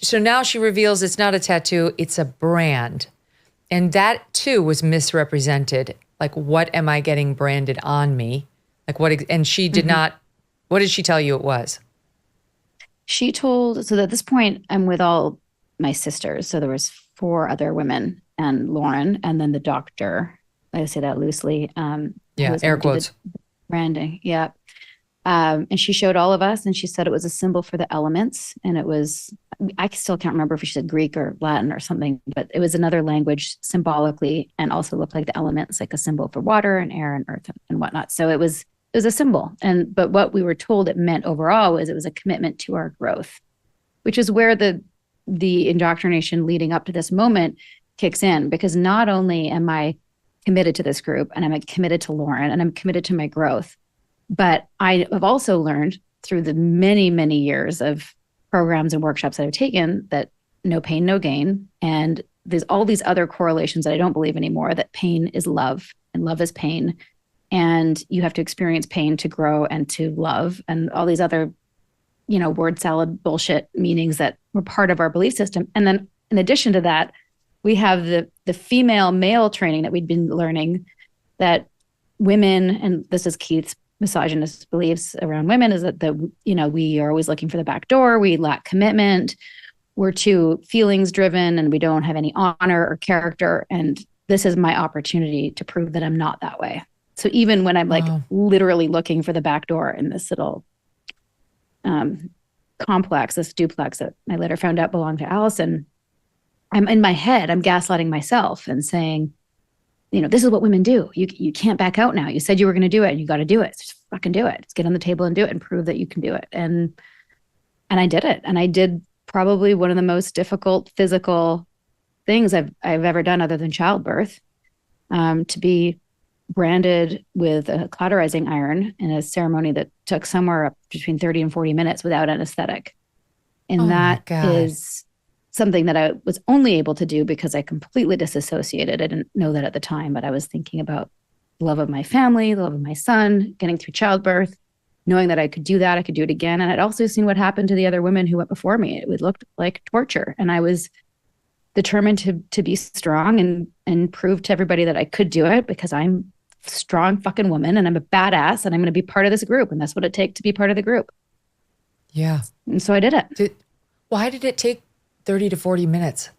so now she reveals it's not a tattoo, it's a brand. And that too was misrepresented. Like, what am I getting branded on me? Like what, and she did not, what did she tell you it was? She told, so at this point, I'm with all my sisters. So there was 4 other women and Lauren, and then the doctor. I say that loosely. Yeah, air quotes. Branding. Yeah. And she showed all of us, and she said it was a symbol for the elements. And it was, I still can't remember if she said Greek or Latin or something, but it was another language symbolically, and also looked like the elements, like a symbol for water and air and earth and whatnot. So it was a symbol. But what we were told it meant overall was it was a commitment to our growth, which is where the indoctrination leading up to this moment kicks in, because not only am I committed to this group, and I'm committed to Lauren, and I'm committed to my growth, but I have also learned through the many, many years of programs and workshops that I've taken that no pain, no gain. And there's all these other correlations that I don't believe anymore, that pain is love and love is pain. And you have to experience pain to grow and to love, and all these other, word salad bullshit meanings that were part of our belief system. And then in addition to that, we have the female male training that we'd been learning, that women, and this is Keith's misogynist beliefs around women, is that we are always looking for the back door. We lack commitment. We're too feelings driven, and we don't have any honor or character. And this is my opportunity to prove that I'm not that way. So even when I'm literally looking for the back door in this little complex, this duplex that I later found out belonged to Allison, I'm in my head, I'm gaslighting myself and saying, this is what women do. You can't back out now. You said you were going to do it, and you got to do it. Just fucking do it. Just get on the table and do it and prove that you can do it. And I did it. And I did probably one of the most difficult physical things I've ever done, other than childbirth, to be branded with a cauterizing iron in a ceremony that took somewhere up between 30 and 40 minutes without anesthetic. And that is something that I was only able to do because I completely disassociated. I didn't know that at the time, but I was thinking about the love of my family, the love of my son, getting through childbirth, knowing that I could do that, I could do it again. And I'd also seen what happened to the other women who went before me. It looked like torture. And I was determined to be strong and prove to everybody that I could do it, because I'm a strong fucking woman and I'm a badass, and I'm going to be part of this group. And that's what it takes to be part of the group. Yeah. And so I did it. Why did it take 30 to 40 minutes?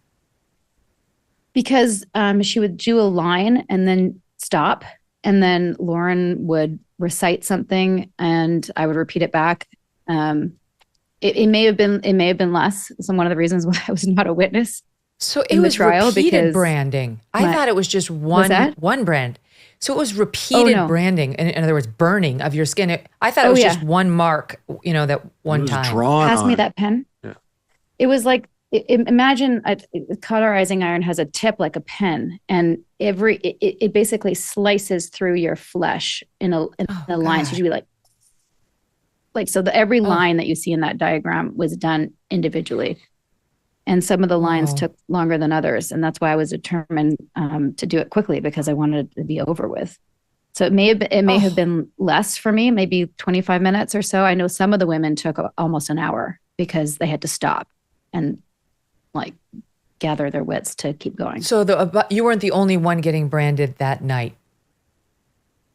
Because she would do a line and then stop. And then Lauren would recite something and I would repeat it back. It may have been less. So one of the reasons why I was not a witness. So it was trial repeated branding. I thought it was just one brand. So it was repeated branding. In other words, burning of your skin. I thought it was just one mark, that one time. Pass me that pen. Yeah. It was like, imagine a cauterizing iron has a tip like a pen, and it basically slices through your flesh in a line. So you'd be like so every line that you see in that diagram was done individually, and some of the lines took longer than others, and that's why I was determined to do it quickly, because I wanted it to be over with. So it may have been less for me, maybe 25 minutes or so. I know some of the women took almost an hour because they had to stop and gather their wits to keep going. So you weren't the only one getting branded that night.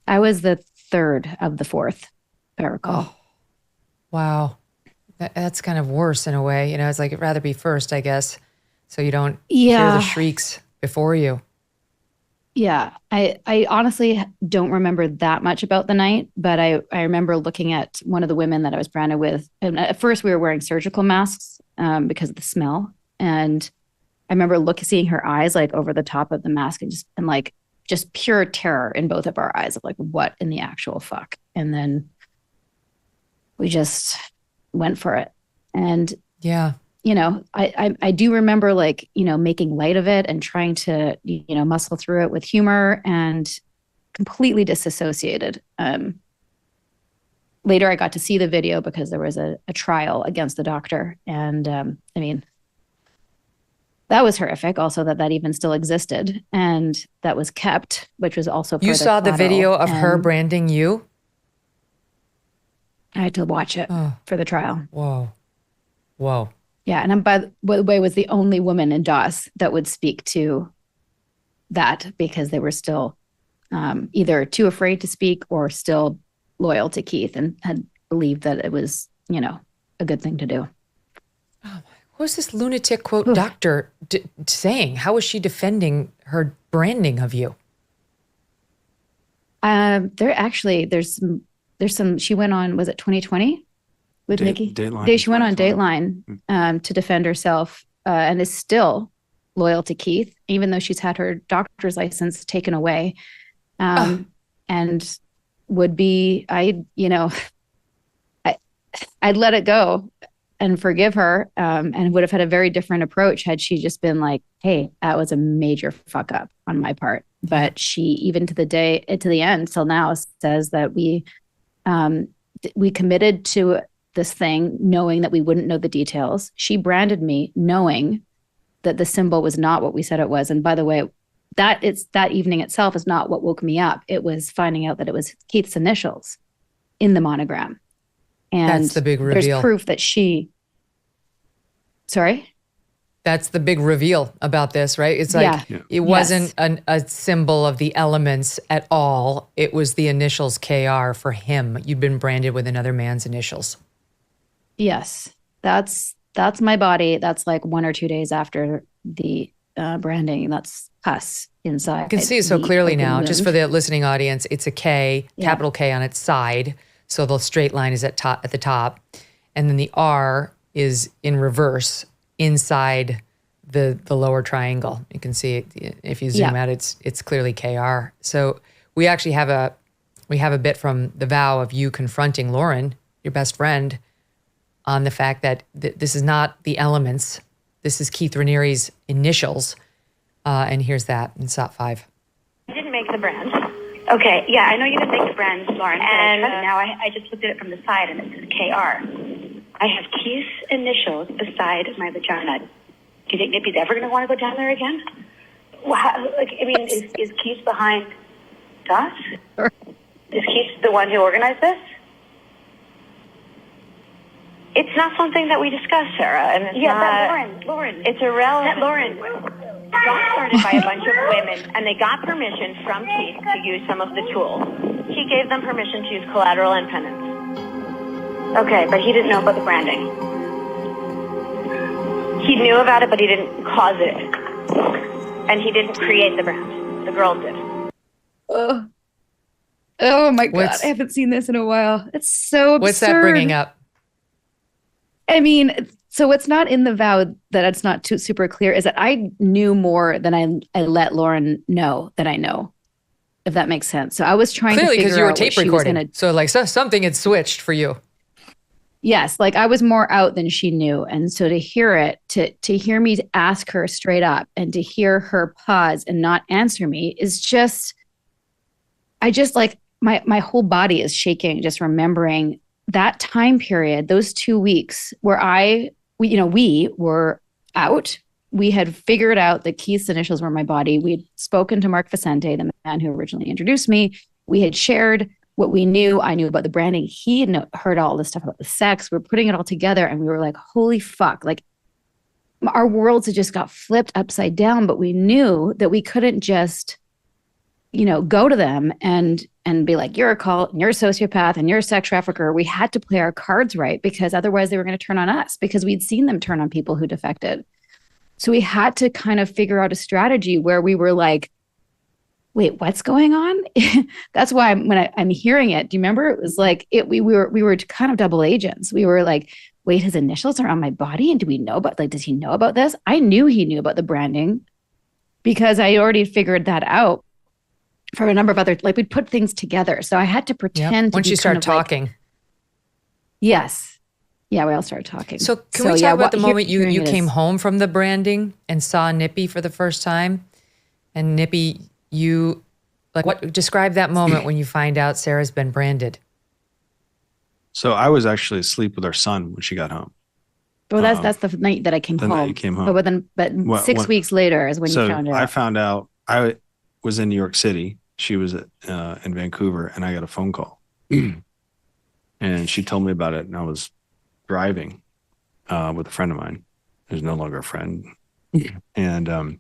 I was the third of the fourth, if I recall. Oh, wow. That's kind of worse in a way. It's like, I'd rather be first, I guess, so you don't hear the shrieks before you. Yeah. I honestly don't remember that much about the night, but I remember looking at one of the women that I was branded with. And at first we were wearing surgical masks because of the smell. And I remember seeing her eyes over the top of the mask, and just pure terror in both of our eyes of what in the actual fuck. And then we just went for it. And yeah, I do remember making light of it and trying to, muscle through it with humor, and completely disassociated. Later I got to see the video because there was a trial against the doctor. And that was horrific. Also that even still existed, and that was kept, which was also. You saw the video of her branding you? I had to watch it for the trial. Whoa. Yeah. And by the way, was the only woman in DOS that would speak to that because they were still either too afraid to speak or still loyal to Keith and had believed that it was, a good thing to do. What was this lunatic quote doctor saying? How was she defending her branding of you? There's some, she went on, was it 2020 with Nikki? Dateline. She went on Dateline to defend herself and is still loyal to Keith, even though she's had her doctor's license taken away. And would be, I'd let it go and forgive her, and would have had a very different approach had she just been like, hey, that was a major fuck up on my part. But she, even to the end, till now, says that we committed to this thing knowing that we wouldn't know the details. She branded me knowing that the symbol was not what we said it was. And by the way, that evening itself is not what woke me up. It was finding out that it was Keith's initials in the monogram. And that's the big reveal. There's proof that sorry? That's the big reveal about this, right? It's like, it wasn't a symbol of the elements at all. It was the initials KR for him. You'd been branded with another man's initials. Yes. That's my body. That's like 1 or 2 days after the branding. That's us inside. I can see it so clearly now. Just for the listening audience, it's a K, capital K on its side. So the straight line is at the top. And then the R is in reverse inside the lower triangle. You can see it if you zoom out. It's clearly KR. So we actually have a bit from the vow of you confronting Lauren, your best friend, on the fact that this is not the elements. This is Keith Raniere's initials. And here's that in SOT 5. I didn't make the brand. Okay, yeah, I know you didn't make the brand, Lauren. And now I just looked at it from the side and it says KR. I have Keith's initials beside my vagina. Do you think Nippy's ever going to want to go down there again? Well, is Keith behind us? Is Keith the one who organized this? It's not something that we discussed, Sarah. And it's Lauren. It's irrelevant. Lauren. Got started by a bunch of women, and they got permission from Keith to use some of the tools. He gave them permission to use collateral and penance. Okay, but he didn't know about the branding. He knew about it, but he didn't cause it. And he didn't create the brand. The girl did. Oh my God. I haven't seen this in a while. It's so absurd. What's that bringing up? I mean, so what's not in the vow that it's not too super clear is that I knew more than I let Lauren know that I know, if that makes sense. So I was trying to figure out because you were tape recording. So like something had switched for you. Yes, like I was more out than she knew. And so to hear it, to hear me ask her straight up and to hear her pause and not answer me is just, I just like my whole body is shaking just remembering that time period, those 2 weeks where we were out. We had figured out that Keith's initials were my body. We had spoken to Mark Vicente, the man who originally introduced me. We had shared what we knew. I knew about the branding. He had heard all this stuff about the sex. We were putting it all together and we were like, holy fuck. Like our worlds had just got flipped upside down, but we knew that we couldn't just, go to them and be like, you're a cult and you're a sociopath and you're a sex trafficker. We had to play our cards right because otherwise they were going to turn on us because we'd seen them turn on people who defected. So we had to kind of figure out a strategy where we were like, wait, what's going on? That's why when I'm hearing it, do you remember? It was like, we were kind of double agents. We were like, wait, his initials are on my body. And do we know about, does he know about this? I knew he knew about the branding because I already figured that out. For a number of other, we'd put things together. So I had to pretend to once you start talking. Yes. Yeah, we all started talking. So can we talk about the moment you came home from the branding and saw Nippy for the first time? And Nippy, describe that moment when you find out Sarah's been branded. So I was actually asleep with our son when she got home. Well, that's the night that I came home. The night you came home. But 6 weeks later is when you found out. I found out I was in New York City. She was in Vancouver, and I got a phone call. And she told me about it, and I was driving with a friend of mine. who's no longer a friend. And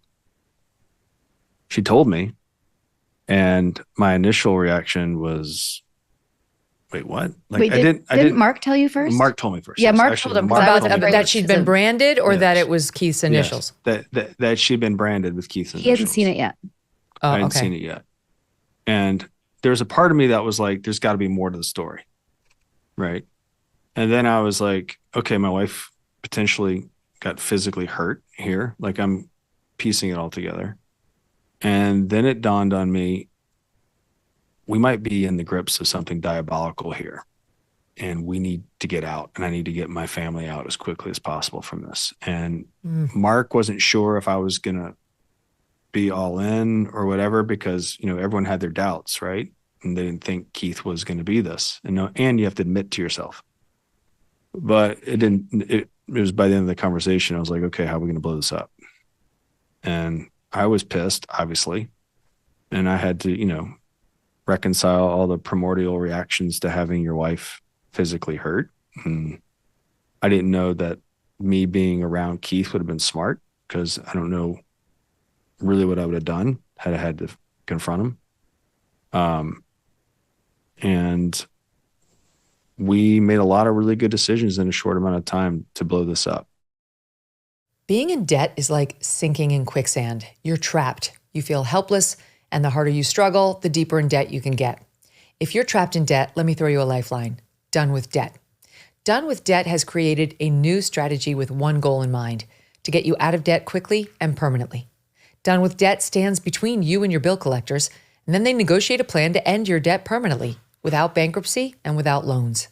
she told me, and my initial reaction was, wait, what? Like, Wait, didn't Mark tell you first? Mark told me first. Yeah, yes. Mark Actually, told him, 'cause Mark I About was told me afraid that she'd been branded, or that Yes. it was Keith's initials? Yes, that she'd been branded with Keith's initials. He hadn't seen it yet. Oh, I hadn't okay. seen it yet. And there was a part of me that was like, there's got to be more to the story. Right. And then I was like, okay, my wife potentially got physically hurt here. Like, I'm piecing it all together. And then it dawned on me, we might be in the grips of something diabolical here. And we need to get out. And I need to get my family out as quickly as possible from this. And Mark wasn't sure if I was going to be all in or whatever, because, you know, everyone had their doubts, right? And they didn't think Keith was going to be this. And you have to admit to yourself. But it was by the end of the conversation, I was like, okay, how are we going to blow this up? And I was pissed, obviously. And I had to, you know, reconcile all the primordial reactions to having your wife physically hurt. And I didn't know that me being around Keith would have been smart, because I don't know really what I would have done had I had to confront him. And we made a lot of really good decisions in a short amount of time to blow this up. Being in debt is like sinking in quicksand. You're trapped. You feel helpless, and the harder you struggle, the deeper in debt you can get. If you're trapped in debt, let me throw you a lifeline. Done with Debt. Done with Debt has created a new strategy with one goal in mind: to get you out of debt quickly and permanently. Done with Debt stands between you and your bill collectors, and then they negotiate a plan to end your debt permanently, without bankruptcy and without loans.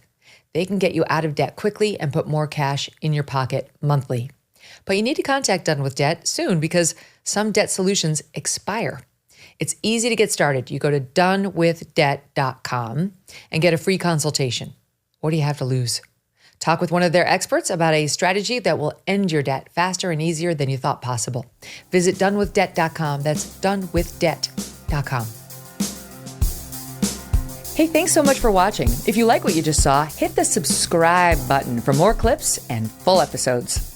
They can get you out of debt quickly and put more cash in your pocket monthly. But you need to contact Done with Debt soon, because some debt solutions expire. It's easy to get started. You go to donewithdebt.com and get a free consultation. What do you have to lose? Talk with one of their experts about a strategy that will end your debt faster and easier than you thought possible. Visit donewithdebt.com. That's donewithdebt.com. Hey, thanks so much for watching. If you like what you just saw, hit the subscribe button for more clips and full episodes.